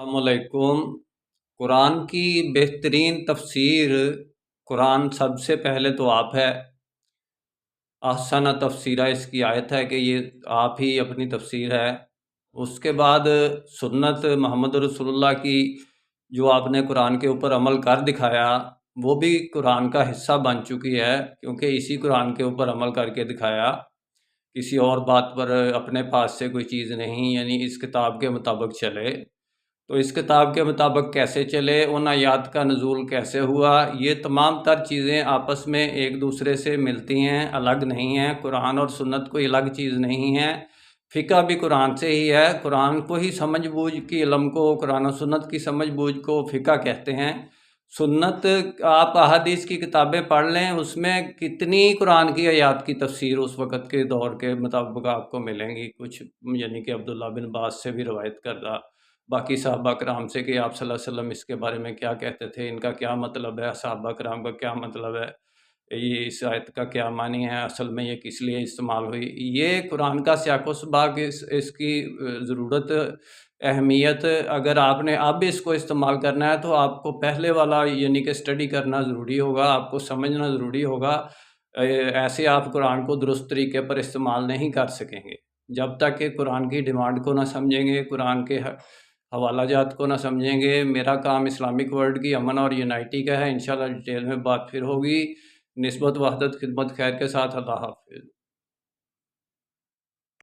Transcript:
السلام قرآن کی بہترین تفسیر قرآن سب سے پہلے تو آپ ہے۔ احسن تفسیرہ اس کی آیت ہے کہ یہ آپ ہی اپنی تفسیر ہے۔ اس کے بعد سنت محمد رسول اللہ کی جو آپ نے قرآن کے اوپر عمل کر دکھایا وہ بھی قرآن کا حصہ بن چکی ہے، کیونکہ اسی قرآن کے اوپر عمل کر کے دکھایا، کسی اور بات پر اپنے پاس سے کوئی چیز نہیں، یعنی اس کتاب کے مطابق چلے۔ تو اس کتاب کے مطابق کیسے چلے، ان آیات کا نزول کیسے ہوا، یہ تمام تر چیزیں آپس میں ایک دوسرے سے ملتی ہیں، الگ نہیں ہیں۔ قرآن اور سنت کوئی الگ چیز نہیں ہے، فقہ بھی قرآن سے ہی ہے۔ قرآن کو ہی سمجھ بوجھ کی علم کو، قرآن و سنت کی سمجھ بوجھ کو فقہ کہتے ہیں۔ سنت آپ احادیث کی کتابیں پڑھ لیں، اس میں کتنی قرآن کی آیات کی تفسیر اس وقت کے دور کے مطابق آپ کو ملیں گی، کچھ یعنی کہ عبداللہ بن عباس سے بھی روایت کردہ، باقی صحابہ کرام سے کہ آپ صلی اللہ علیہ وسلم اس کے بارے میں کیا کہتے تھے، ان کا کیا مطلب ہے، صحابہ کرام کا کیا مطلب ہے، یہ اس آیت کا کیا معنی ہے، اصل میں یہ کس لیے استعمال ہوئی۔ یہ قرآن کا سیاق و سباق، اس کی ضرورت، اہمیت، اگر آپ نے اب اس کو استعمال کرنا ہے تو آپ کو پہلے والا یعنی کہ اسٹڈی کرنا ضروری ہوگا، آپ کو سمجھنا ضروری ہوگا۔ ایسے آپ قرآن کو درست طریقے پر استعمال نہیں کر سکیں گے جب تک کہ قرآن کی ڈیمانڈ کو نہ سمجھیں گے، قرآن کے حوالہ جات کو نہ سمجھیں گے۔ میرا کام اسلامک ورلڈ کی امن اور یونائٹی کا ہے، انشاءاللہ ڈیٹیل میں بات پھر ہوگی۔ نسبت وحدت خدمت خیر کے ساتھ، اللہ حافظ۔